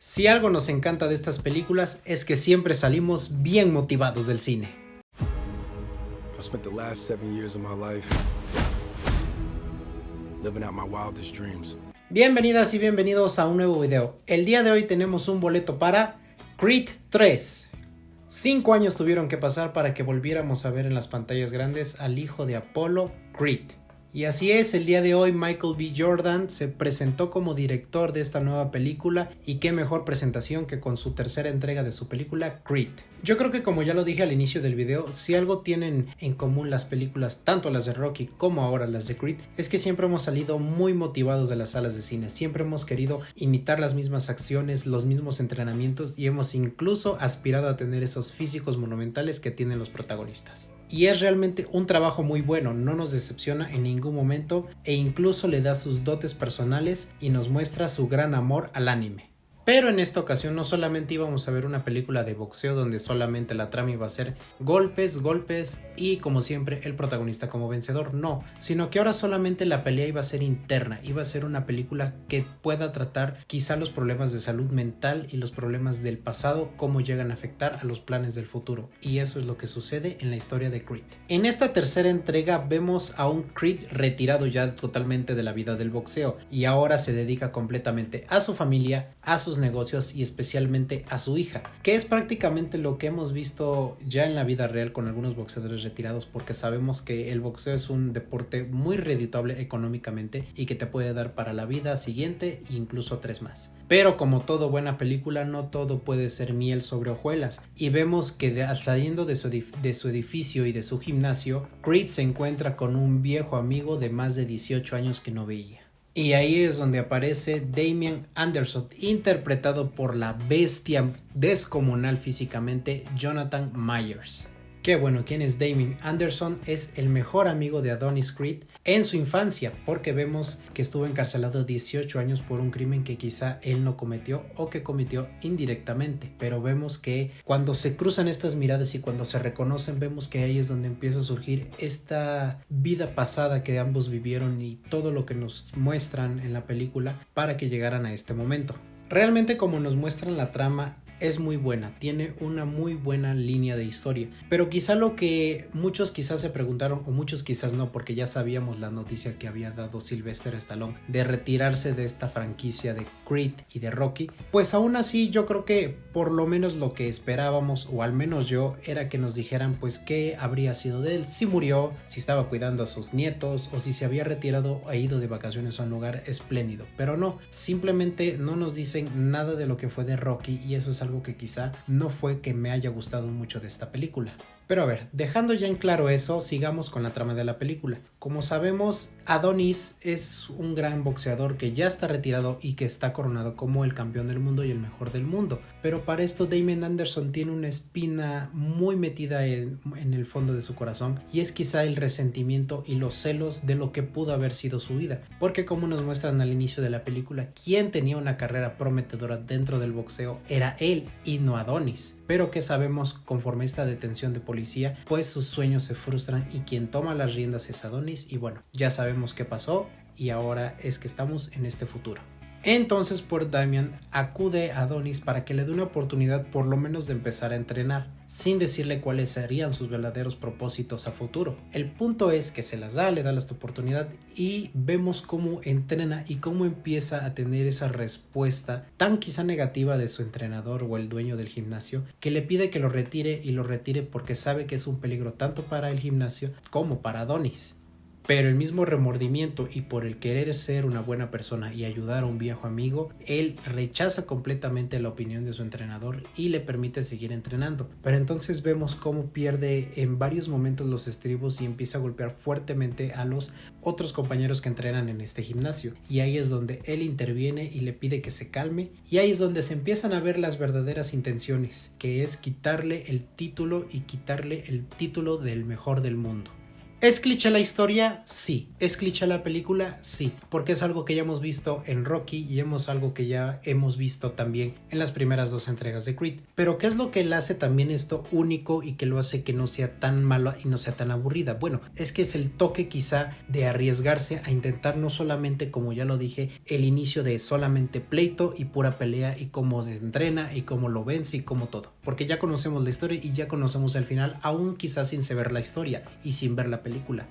Si algo nos encanta de estas películas es que siempre salimos bien motivados del cine. I spent the last 7 years of my life living out my wildest dreams. Bienvenidas y bienvenidos a un nuevo video. El día de hoy tenemos un boleto para Creed 3. 5 años tuvieron que pasar para que volviéramos a ver en las pantallas grandes al hijo de Apollo, Creed. Y así es, el día de hoy Michael B. Jordan se presentó como director de esta nueva película, y qué mejor presentación que con su tercera entrega de su película Creed. Yo creo que, como ya lo dije al inicio del video, si algo tienen en común las películas, tanto las de Rocky como ahora las de Creed, es que siempre hemos salido muy motivados de las salas de cine, siempre hemos querido imitar las mismas acciones, los mismos entrenamientos, y hemos incluso aspirado a tener esos físicos monumentales que tienen los protagonistas. Y es realmente un trabajo muy bueno, no nos decepciona en ningún momento e incluso le da sus dotes personales y nos muestra su gran amor al anime. Pero en esta ocasión no solamente íbamos a ver una película de boxeo donde solamente la trama iba a ser golpes y como siempre el protagonista como vencedor, no, sino que ahora solamente la pelea iba a ser interna, iba a ser una película que pueda tratar quizá los problemas de salud mental y los problemas del pasado, cómo llegan a afectar a los planes del futuro, y eso es lo que sucede en la historia de Creed. En esta tercera entrega vemos a un Creed retirado ya totalmente de la vida del boxeo y ahora se dedica completamente a su familia, a sus negocios y especialmente a su hija, que es prácticamente lo que hemos visto ya en la vida real con algunos boxeadores retirados, porque sabemos que el boxeo es un deporte muy redituable económicamente y que te puede dar para la vida siguiente e incluso 3 más. Pero como todo buena película, no todo puede ser miel sobre hojuelas, y vemos que saliendo de su edificio y de su gimnasio, Creed se encuentra con un viejo amigo de más de 18 años que no veía. Y ahí es donde aparece Damien Anderson, interpretado por la bestia descomunal físicamente Jonathan Myers. Que bueno, ¿quién es Damien Anderson? Es el mejor amigo de Adonis Creed en su infancia, porque vemos que estuvo encarcelado 18 años por un crimen que quizá él no cometió o que cometió indirectamente, pero vemos que cuando se cruzan estas miradas y cuando se reconocen, vemos que ahí es donde empieza a surgir esta vida pasada que ambos vivieron y todo lo que nos muestran en la película para que llegaran a este momento. Realmente, como nos muestran la trama, es muy buena, tiene una muy buena línea de historia, pero quizá lo que muchos quizás se preguntaron, o muchos quizás no, porque ya sabíamos la noticia que había dado Sylvester Stallone de retirarse de esta franquicia de Creed y de Rocky, pues aún así yo creo que por lo menos lo que esperábamos, o al menos yo, era que nos dijeran pues qué habría sido de él, si murió, si estaba cuidando a sus nietos o si se había retirado e ido de vacaciones a un lugar espléndido, pero no, simplemente no nos dicen nada de lo que fue de Rocky, y eso es algo que quizá no fue que me haya gustado mucho de esta película. Pero a ver, dejando ya en claro eso, sigamos con la trama de la película. Como sabemos, Adonis es un gran boxeador que ya está retirado y que está coronado como el campeón del mundo y el mejor del mundo. Pero para esto Damien Anderson tiene una espina muy metida en el fondo de su corazón, y es quizá el resentimiento y los celos de lo que pudo haber sido su vida. Porque como nos muestran al inicio de la película, quien tenía una carrera prometedora dentro del boxeo era él y no Adonis. Pero que sabemos, conforme esta detención de policía, pues sus sueños se frustran y quien toma las riendas es Adonis, y bueno, ya sabemos qué pasó y ahora es que estamos en este futuro. Entonces por Damien acude a Adonis para que le dé una oportunidad por lo menos de empezar a entrenar, sin decirle cuáles serían sus verdaderos propósitos a futuro. El punto es que se las da, le da esta oportunidad, y vemos cómo entrena y cómo empieza a tener esa respuesta tan quizá negativa de su entrenador o el dueño del gimnasio, que le pide que lo retire, y lo retire porque sabe que es un peligro tanto para el gimnasio como para Adonis. Pero el mismo remordimiento y por el querer ser una buena persona y ayudar a un viejo amigo, él rechaza completamente la opinión de su entrenador y le permite seguir entrenando. Pero entonces vemos cómo pierde en varios momentos los estribos y empieza a golpear fuertemente a los otros compañeros que entrenan en este gimnasio. Y ahí es donde él interviene y le pide que se calme, y ahí es donde se empiezan a ver las verdaderas intenciones, que es quitarle el título y quitarle el título del mejor del mundo. ¿Es cliché la historia? Sí. ¿Es cliché la película? Sí. Porque es algo que ya hemos visto en Rocky y algo que ya hemos visto también en las primeras 2 entregas de Creed. Pero ¿qué es lo que le hace también esto único y que lo hace que no sea tan malo y no sea tan aburrida? Bueno, es que es el toque quizá de arriesgarse a intentar no solamente, como ya lo dije, el inicio de solamente pleito y pura pelea y cómo se entrena y cómo lo vence y cómo todo. Porque ya conocemos la historia y ya conocemos el final, aún quizás sin saber la historia y sin ver la película.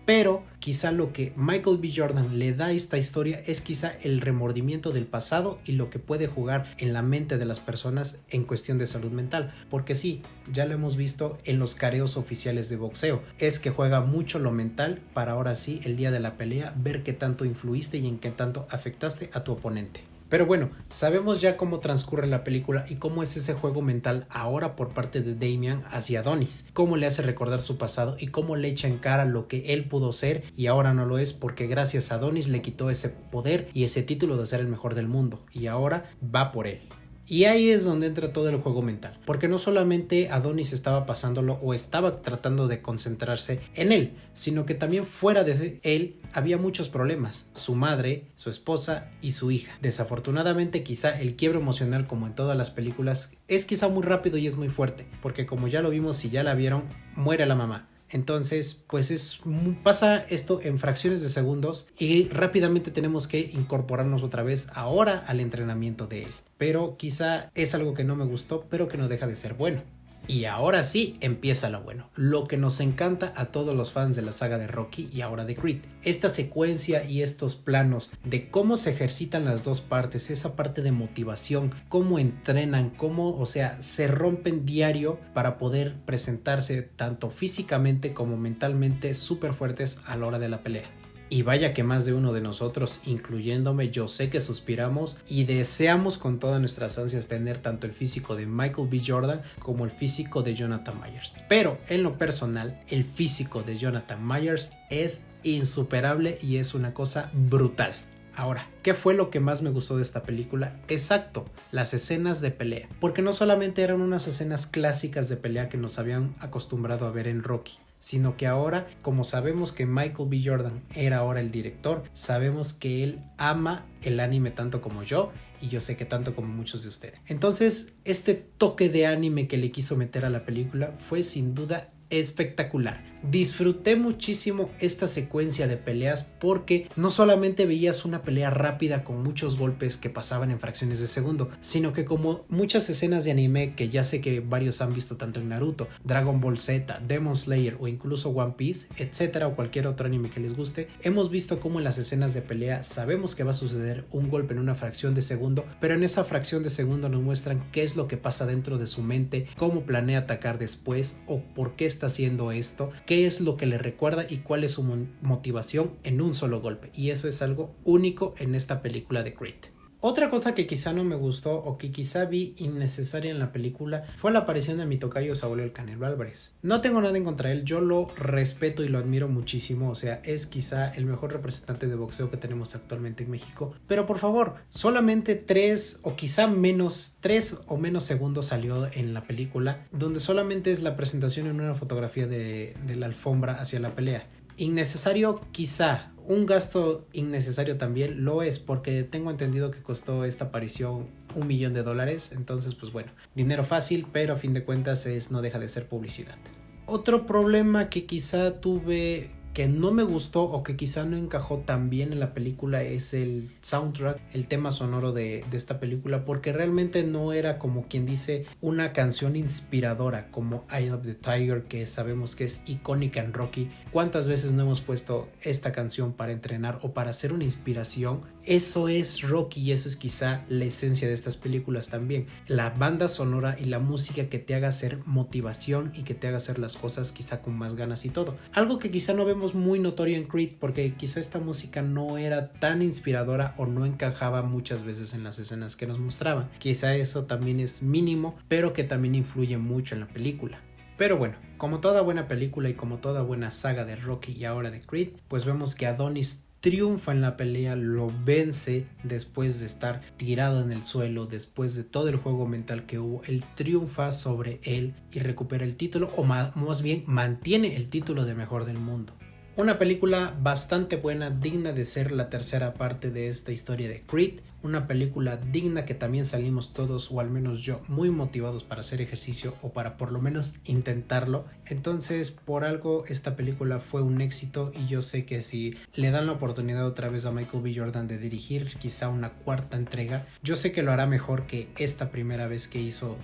Pero quizá lo que Michael B. Jordan le da a esta historia es quizá el remordimiento del pasado y lo que puede jugar en la mente de las personas en cuestión de salud mental. Porque sí, ya lo hemos visto en los careos oficiales de boxeo, es que juega mucho lo mental para ahora sí, el día de la pelea, ver qué tanto influiste y en qué tanto afectaste a tu oponente. Pero bueno, sabemos ya cómo transcurre la película y cómo es ese juego mental ahora por parte de Damian hacia Adonis, cómo le hace recordar su pasado y cómo le echa en cara lo que él pudo ser y ahora no lo es porque gracias a Adonis le quitó ese poder y ese título de ser el mejor del mundo y ahora va por él. Y ahí es donde entra todo el juego mental, porque no solamente Adonis estaba pasándolo o estaba tratando de concentrarse en él, sino que también fuera de él había muchos problemas, su madre, su esposa y su hija. Desafortunadamente quizá el quiebre emocional, como en todas las películas, es quizá muy rápido y es muy fuerte, porque como ya lo vimos, si ya la vieron, muere la mamá. Entonces, pues pasa esto en fracciones de segundos y rápidamente tenemos que incorporarnos otra vez ahora al entrenamiento de él. Pero quizá es algo que no me gustó, pero que no deja de ser bueno. Y ahora sí empieza lo bueno, lo que nos encanta a todos los fans de la saga de Rocky y ahora de Creed. Esta secuencia y estos planos de cómo se ejercitan las dos partes, esa parte de motivación, cómo entrenan, cómo, o sea, se rompen diario para poder presentarse tanto físicamente como mentalmente súper fuertes a la hora de la pelea. Y vaya que más de uno de nosotros, incluyéndome, yo sé que suspiramos y deseamos con todas nuestras ansias tener tanto el físico de Michael B. Jordan como el físico de Jonathan Myers. Pero en lo personal, el físico de Jonathan Myers es insuperable y es una cosa brutal. Ahora, ¿qué fue lo que más me gustó de esta película? Exacto, las escenas de pelea. Porque no solamente eran unas escenas clásicas de pelea que nos habían acostumbrado a ver en Rocky, sino que ahora, como sabemos que Michael B. Jordan era ahora el director, sabemos que él ama el anime tanto como yo y yo sé que tanto como muchos de ustedes. Entonces, este toque de anime que le quiso meter a la película fue sin duda espectacular. Disfruté muchísimo esta secuencia de peleas porque no solamente veías una pelea rápida con muchos golpes que pasaban en fracciones de segundo, sino que como muchas escenas de anime que ya sé que varios han visto tanto en Naruto, Dragon Ball Z, Demon Slayer o incluso One Piece, etcétera, o cualquier otro anime que les guste, hemos visto cómo en las escenas de pelea sabemos que va a suceder un golpe en una fracción de segundo, pero en esa fracción de segundo nos muestran qué es lo que pasa dentro de su mente, cómo planea atacar después o por qué está haciendo esto, qué es lo que le recuerda y cuál es su motivación en un solo golpe, y eso es algo único en esta película de Creed. Otra cosa que quizá no me gustó o que quizá vi innecesaria en la película fue la aparición de mi tocayo Saúl El Canelo Álvarez. No tengo nada en contra de él, yo lo respeto y lo admiro muchísimo, o sea, es quizá el mejor representante de boxeo que tenemos actualmente en México, pero por favor, solamente 3 o quizá menos, 3 o menos segundos salió en la película, donde solamente es la presentación en una fotografía de la alfombra hacia la pelea. Innecesario quizá, un gasto innecesario también lo es, porque tengo entendido que costó esta aparición $1 millón, entonces pues bueno, dinero fácil, pero a fin de cuentas no deja de ser publicidad. Otro problema que quizá tuve que no me gustó o que quizá no encajó tan bien en la película es el soundtrack, el tema sonoro de esta película, porque realmente no era, como quien dice, una canción inspiradora como Eye of the Tiger, que sabemos que es icónica en Rocky. ¿Cuántas veces no hemos puesto esta canción para entrenar o para hacer una inspiración? Eso es Rocky y eso es quizá la esencia de estas películas también, la banda sonora y la música que te haga hacer motivación y que te haga hacer las cosas quizá con más ganas y todo, algo que quizá no vemos muy notorio en Creed, porque quizá esta música no era tan inspiradora o no encajaba muchas veces en las escenas que nos mostraban. Quizá eso también es mínimo, pero que también influye mucho en la película. Pero bueno, como toda buena película y como toda buena saga de Rocky y ahora de Creed, pues vemos que Adonis triunfa en la pelea, lo vence después de estar tirado en el suelo, después de todo el juego mental que hubo. Él triunfa sobre él y recupera el título, o más bien mantiene el título de mejor del mundo. Una película bastante buena, digna de ser la tercera parte de esta historia de Creed. Una película digna que también salimos todos, o al menos yo, muy motivados para hacer ejercicio o para por lo menos intentarlo. Entonces, por algo esta película fue un éxito y yo sé que si le dan la oportunidad otra vez a Michael B. Jordan de dirigir quizá una cuarta entrega, yo sé que lo hará mejor que esta primera vez que hizo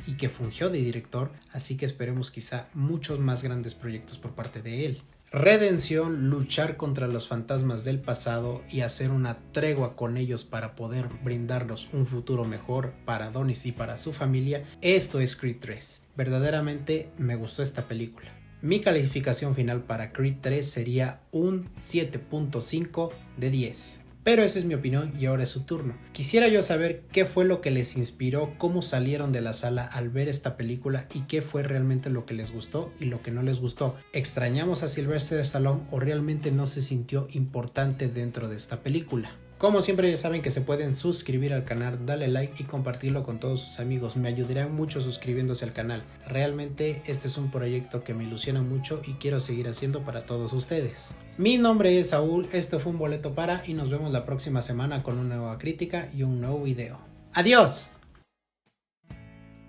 y que fungió de director, así que esperemos quizá muchos más grandes proyectos por parte de él. Redención, luchar contra los fantasmas del pasado y hacer una tregua con ellos para poder brindarnos un futuro mejor para Adonis y para su familia. Esto es Creed 3. Verdaderamente me gustó esta película. Mi calificación final para Creed 3 sería un 7.5 de 10. Pero esa es mi opinión y ahora es su turno. Quisiera yo saber qué fue lo que les inspiró, cómo salieron de la sala al ver esta película y qué fue realmente lo que les gustó y lo que no les gustó. ¿Extrañamos a Sylvester Stallone o realmente no se sintió importante dentro de esta película? Como siempre ya saben que se pueden suscribir al canal, darle like y compartirlo con todos sus amigos. Me ayudarían mucho suscribiéndose al canal. Realmente este es un proyecto que me ilusiona mucho y quiero seguir haciendo para todos ustedes. Mi nombre es Saúl, este fue un boleto para y nos vemos la próxima semana con una nueva crítica y un nuevo video. ¡Adiós!